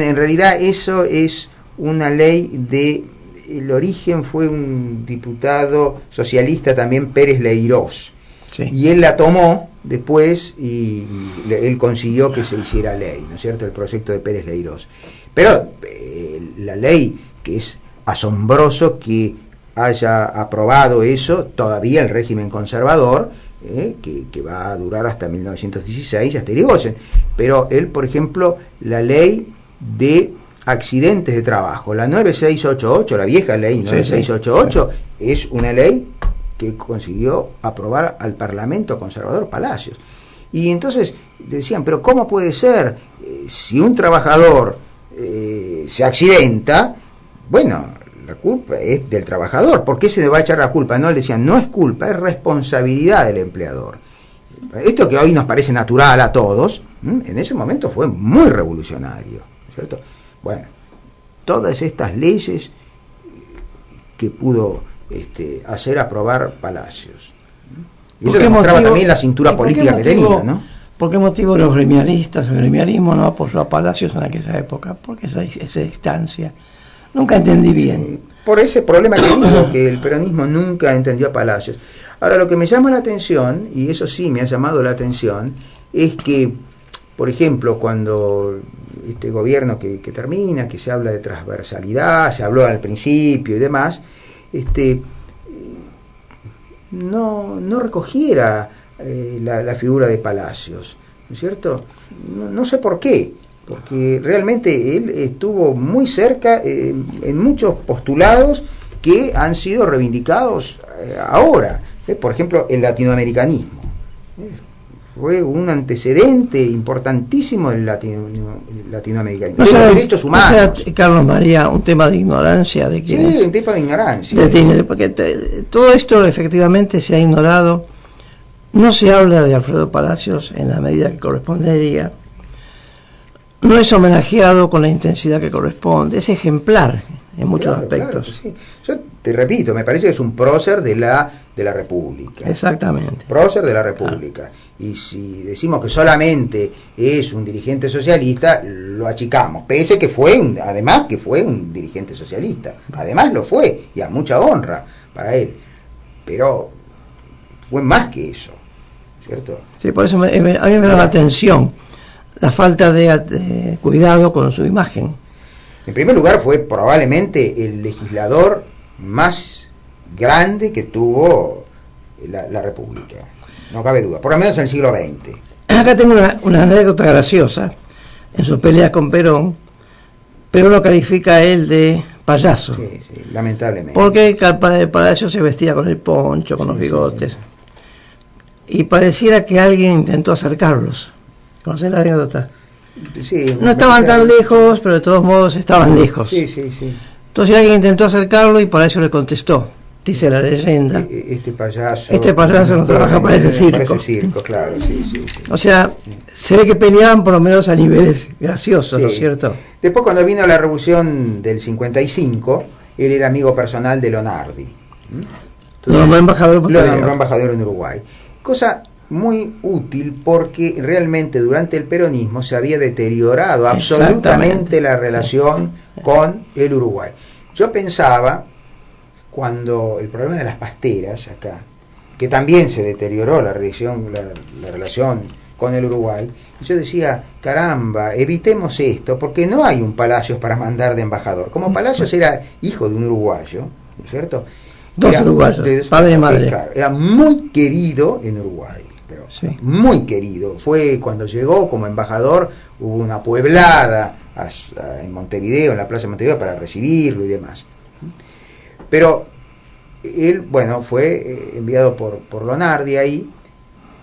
en realidad, eso es una ley de... El origen fue un diputado socialista también, Pérez Leirós, sí. Y él la tomó después y él consiguió que se hiciera ley, ¿no es cierto?, el proyecto de Pérez Leirós. Pero la ley, que es asombroso que haya aprobado eso todavía el régimen conservador, que va a durar hasta 1916, hasta Irigoyen. Pero él, por ejemplo, la ley de accidentes de trabajo, la 9688, la vieja ley 9688, sí, sí. Es una ley que consiguió aprobar al Parlamento conservador Palacios. Y entonces decían, pero ¿cómo puede ser? Si un trabajador se accidenta, bueno, la culpa es del trabajador. ¿Por qué se le va a echar la culpa? No, le decían, no es culpa, es responsabilidad del empleador. Esto que hoy nos parece natural a todos, en ese momento fue muy revolucionario, ¿cierto? Bueno, todas estas leyes que pudo hacer aprobar Palacios. Y eso demostraba también la cintura política que tenía, ¿no? ¿Por qué motivo los gremialistas, el gremialismo no apoyó a Palacios en aquella época? Porque esa distancia. Nunca entendí bien. Sí, por ese problema que digo, que el peronismo nunca entendió a Palacios. Ahora, lo que me llama la atención, y eso sí me ha llamado la atención, es que, por ejemplo, cuando este gobierno que termina, que se habla de transversalidad, se habló al principio y demás, no recogiera la figura de Palacios, ¿no es cierto? No sé por qué, porque realmente él estuvo muy cerca en muchos postulados que han sido reivindicados ahora, por ejemplo, el latinoamericanismo. Fue un antecedente importantísimo del latinoamericanismo. Los derechos humanos. O sea, Carlos María, un tema de ignorancia de quién. Sí, un tema de ignorancia. Porque todo esto efectivamente se ha ignorado. No se habla de Alfredo Palacios en la medida que correspondería. No es homenajeado con la intensidad que corresponde. Es ejemplar en muchos aspectos. Claro, sí. Yo te repito, me parece que es un prócer de la República. Exactamente. Prócer de la República. Claro. Y si decimos que solamente es un dirigente socialista, lo achicamos. Pese que además que fue un dirigente socialista. Además lo fue, y a mucha honra para él. Pero fue más que eso, ¿cierto? Sí, por eso a mí me da la atención la falta de cuidado con su imagen. En primer lugar, fue probablemente el legislador más grande que tuvo la República. No cabe duda, por lo menos en el siglo XX. Acá tengo una anécdota graciosa. En sus peleas con Perón lo califica a él de payaso. Sí, lamentablemente. Porque para eso se vestía con el poncho, con los bigotes. Sí. Y pareciera que alguien intentó acercarlos. ¿Conocés la anécdota? Sí, no estaban tan lejos, pero de todos modos estaban lejos. Sí. Entonces alguien intentó acercarlo y Palacios le contestó. dice la leyenda. Este payaso no trabaja para ese circo. Para ese circo, claro, sí. O sea, se ve que peleaban por lo menos a niveles graciosos, ¿no es cierto? Después, cuando vino la revolución del 55, él era amigo personal de Lonardi. Lo nombró embajador en Uruguay. Cosa muy útil porque realmente durante el peronismo se había deteriorado absolutamente la relación con el Uruguay. Yo pensaba, cuando el problema de las pasteras acá, que también se deterioró la relación con el Uruguay, yo decía, caramba, evitemos esto, porque no hay un Palacios para mandar de embajador. Como Palacios era hijo de un uruguayo, ¿no es cierto? Dos uruguayos, padre y madre. Claro, era muy querido en Uruguay, pero muy querido. Fue cuando llegó como embajador, hubo una pueblada en Montevideo, en la plaza de Montevideo, para recibirlo y demás. Pero él, bueno, fue enviado por Lonardi ahí,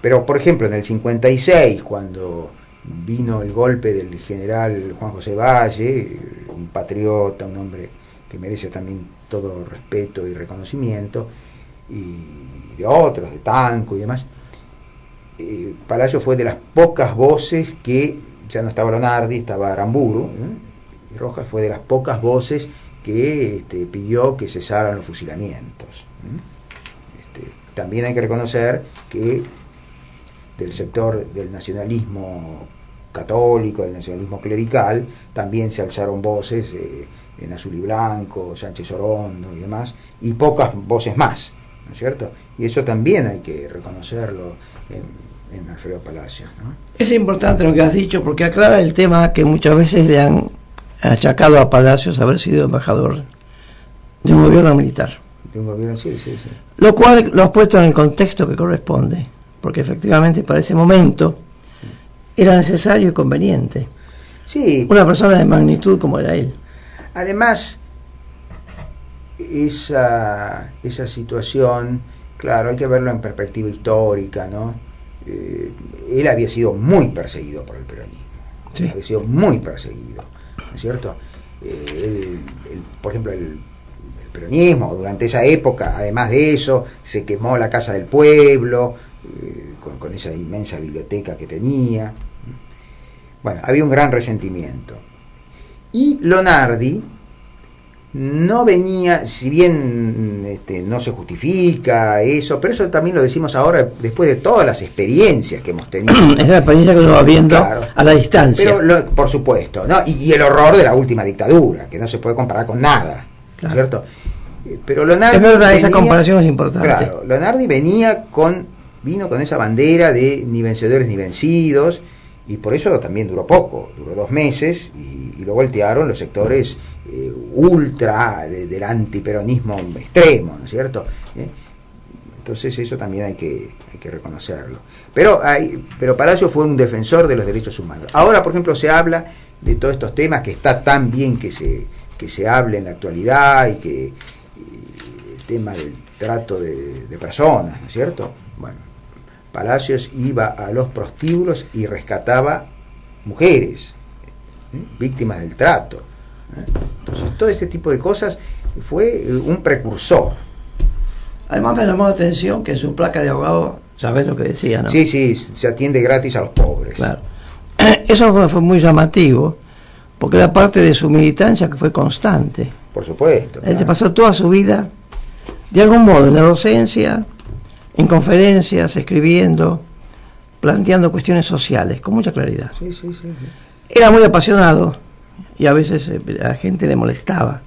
pero por ejemplo en el 56, cuando vino el golpe del general Juan José Valle, un patriota, un hombre que merece también todo respeto y reconocimiento, y de otros, de Tanco y demás, Palacio fue de las pocas voces que, ya no estaba Lonardi, estaba Aramburu, y Rojas fue de las pocas voces que pidió que cesaran los fusilamientos. También hay que reconocer que del sector del nacionalismo católico, del nacionalismo clerical, también se alzaron voces en Azul y Blanco, Sánchez Orondo y demás, y pocas voces más, ¿no es cierto? Y eso también hay que reconocerlo en Alfredo Palacios, ¿no? Es importante lo que has dicho, porque aclara el tema que muchas veces le han achacado a Palacios haber sido embajador de un gobierno militar. De un gobierno, sí. Lo cual lo has puesto en el contexto que corresponde, porque efectivamente para ese momento era necesario y conveniente. Sí. Una persona de magnitud como era él. Además, esa situación, claro, hay que verlo en perspectiva histórica, ¿no? Él había sido muy perseguido por el peronismo. Sí. Había sido muy perseguido, ¿no es cierto? Por ejemplo, el peronismo, durante esa época, además de eso, se quemó la Casa del Pueblo, con esa inmensa biblioteca que tenía. Bueno, había un gran resentimiento. Y Lonardi no venía, si bien no se justifica eso, pero eso también lo decimos ahora después de todas las experiencias que hemos tenido. Es la experiencia que uno va viendo, claro, a la distancia. Pero por supuesto, ¿no? Y el horror de la última dictadura, que no se puede comparar con nada, claro, ¿cierto? Pero Lonardi, es verdad, esa comparación es importante. Claro, Lonardi vino con esa bandera de ni vencedores ni vencidos, y por eso también duró poco, duró 2 meses, y lo voltearon los sectores ultra del antiperonismo extremo, ¿no es cierto? Entonces eso también hay que reconocerlo. Pero Palacio fue un defensor de los derechos humanos. Ahora, por ejemplo, se habla de todos estos temas, que está tan bien que se hable en la actualidad, y que el tema del trato de personas, ¿no es cierto? Bueno, Palacios iba a los prostíbulos y rescataba mujeres, víctimas del trato. Entonces, todo este tipo de cosas fue un precursor. Además, me llamó la atención que en su placa de abogado, ¿sabes lo que decía, no? Sí, se atiende gratis a los pobres. Claro. Eso fue muy llamativo, porque era parte de su militancia, que fue constante. Por supuesto. Él se pasó toda su vida, de algún modo, en la docencia, en conferencias, escribiendo, planteando cuestiones sociales, con mucha claridad. Sí. Era muy apasionado, y a veces a la gente le molestaba,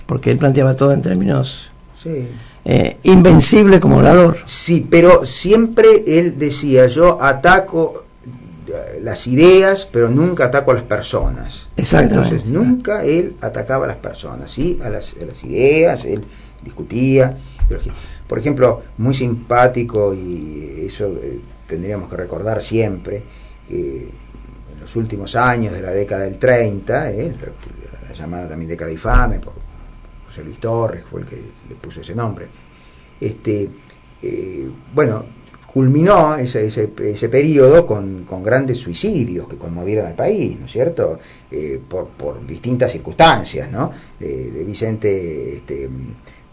porque él planteaba todo en términos invencible como orador. Sí, pero siempre él decía, yo ataco las ideas, pero nunca ataco a las personas. Exactamente. Entonces nunca él atacaba a las personas, sí, a las ideas, él discutía. Por ejemplo, muy simpático, y eso tendríamos que recordar siempre, que en los últimos años de la década del 30, la llamada también década infame, por José Luis Torres, fue el que le puso ese nombre, bueno, culminó ese periodo con grandes suicidios que conmovieron al país, ¿no es cierto? Por distintas circunstancias, ¿no? De Vicente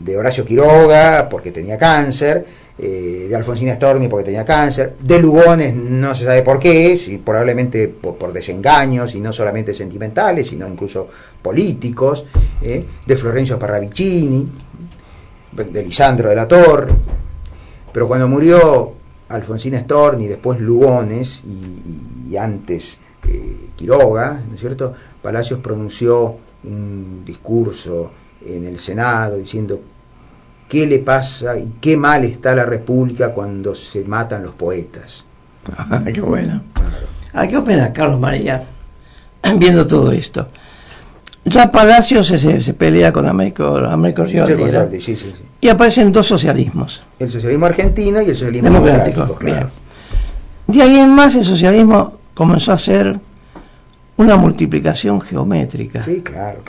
de Horacio Quiroga porque tenía cáncer, de Alfonsina Storni porque tenía cáncer, de Lugones no se sabe por qué, si probablemente por desengaños, y no solamente sentimentales, sino incluso políticos, de Florencio Parravicini, de Lisandro de la Torre. Pero cuando murió Alfonsina Storni, después Lugones y antes Quiroga, ¿no es cierto?, Palacios pronunció un discurso en el Senado diciendo qué le pasa y qué mal está la República cuando se matan los poetas. Qué bueno. ¿Qué opina Carlos María viendo todo esto? Ya Palacios se pelea con Américo Giordi, sí. Y aparecen dos socialismos. El socialismo argentino y el socialismo democrático, claro. De ahí en más el socialismo comenzó a ser una multiplicación geométrica. Sí, claro.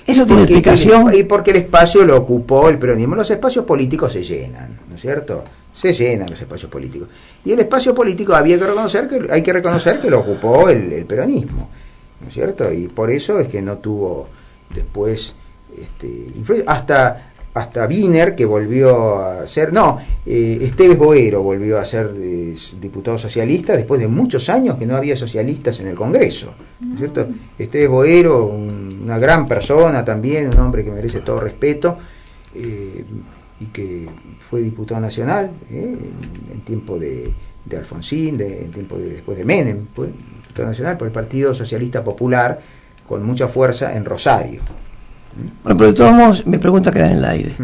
Eso tiene explicación. Y porque el espacio lo ocupó el peronismo. Los espacios políticos se llenan, ¿no es cierto? Se llenan los espacios políticos. Y el espacio político hay que reconocer que lo ocupó el peronismo, ¿no es cierto? Y por eso es que no tuvo después influencia. Hasta Wiener, que volvió a ser... Esteves Boero volvió a ser diputado socialista después de muchos años que no había socialistas en el Congreso, ¿no es cierto? Esteves Boero, una gran persona también, un hombre que merece todo respeto, y que fue diputado nacional en tiempo de Alfonsín, en tiempo después de Menem, fue diputado nacional por el Partido Socialista Popular, con mucha fuerza en Rosario. Bueno, pero de todos modos, mi pregunta queda en el aire.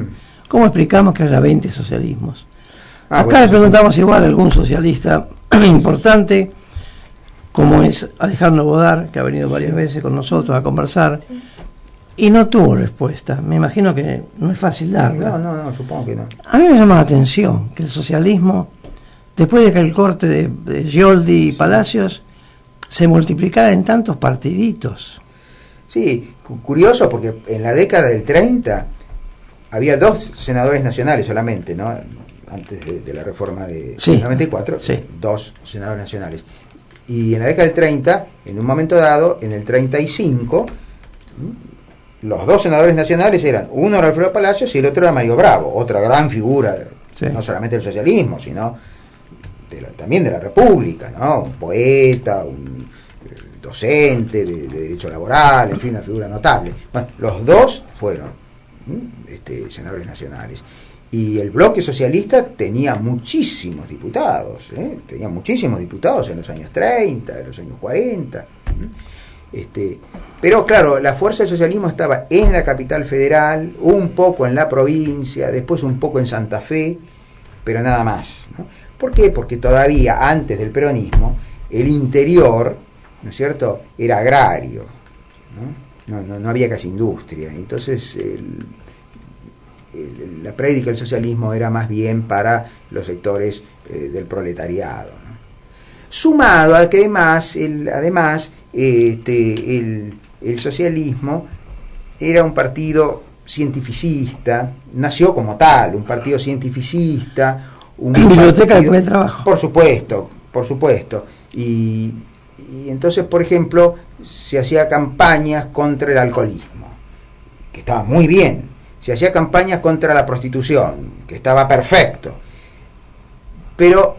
¿Cómo explicamos que haya 20 socialismos? Acá le preguntamos igual a algún socialista importante, como es Alejandro Bodar, que ha venido varias veces con nosotros a conversar, y no tuvo respuesta. Me imagino que no es fácil darla. No, supongo que no. A mí me llama la atención que el socialismo, después de que el corte de Giordi y Palacios, se multiplicara en tantos partiditos. Sí, curioso, porque en la década del 30 había 2 senadores nacionales solamente, ¿no? Antes de la reforma de 94, 2 senadores nacionales. Y en la década del 30, en un momento dado, en el 35, los 2 senadores nacionales eran, uno era Alfredo Palacios y el otro era Mario Bravo, otra gran figura, no solamente del socialismo, sino también de la República, ¿no? Un poeta, un docente de derecho laboral, en fin, una figura notable. Bueno, los 2 fueron senadores nacionales. Y el bloque socialista tenía muchísimos diputados, en los años 30, en los años 40. Pero claro, la fuerza del socialismo estaba en la capital federal, un poco en la provincia, después un poco en Santa Fe, pero nada más, ¿no? ¿Por qué? Porque todavía antes del peronismo, el interior, ¿no es cierto?, era agrario, no había casi industria. Entonces la prédica del socialismo era más bien para los sectores del proletariado, ¿no? Sumado a que además el socialismo era un partido cientificista, nació como tal, un partido cientificista, biblioteca de buen trabajo. Por supuesto. Y entonces, por ejemplo, se hacía campañas contra el alcoholismo, que estaba muy bien. Se hacía campañas contra la prostitución, que estaba perfecto. Pero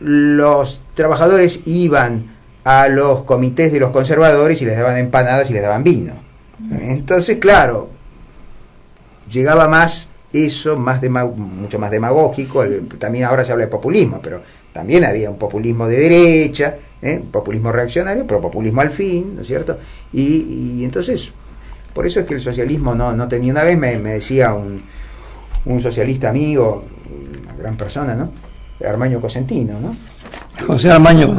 los trabajadores iban a los comités de los conservadores y les daban empanadas y les daban vino. Entonces, claro, llegaba más eso, mucho más demagógico. También ahora se habla de populismo, pero también había un populismo de derecha, un populismo reaccionario, pero populismo al fin, ¿no es cierto? Y entonces, por eso es que el socialismo no tenía. Una vez me decía un socialista amigo, una gran persona, ¿no?, Armaño Cosentino, ¿no? José Armaño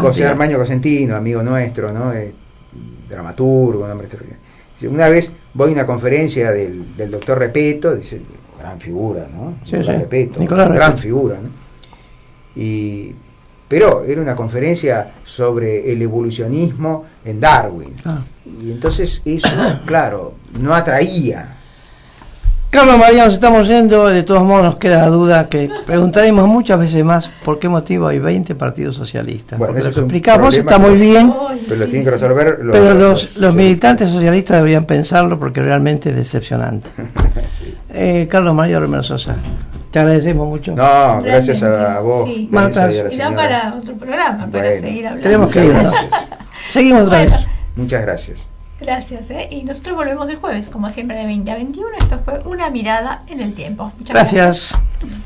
Cosentino, amigo nuestro, ¿no? Dramaturgo, nombre extraordinario. Una vez voy a una conferencia del doctor Repeto, dice, gran figura, ¿no? Nicolás Repeto. Gran figura, ¿no? Pero era una conferencia sobre el evolucionismo en Darwin. Y entonces eso, claro, no atraía. Carlos María, nos estamos yendo. De todos modos nos queda la duda que preguntaremos muchas veces más por qué motivo hay 20 partidos socialistas. Bueno, porque lo eso que es un explicamos está problema muy bien, pero lo tienen que resolver pero los militantes socialistas deberían pensarlo porque realmente es decepcionante. Sí. Carlos María Romero Sosa, te agradecemos mucho. No, gracias a vos. Sí. Marta. Vanessa, y a la Y da señora. para otro programa, para Bueno, seguir hablando. Tenemos que irnos. Gracias. Seguimos otra Bueno. vez. Muchas gracias. Gracias, Y nosotros volvemos el jueves, como siempre, de 20 a 21. Esto fue Una Mirada en el Tiempo. Muchas Gracias. gracias.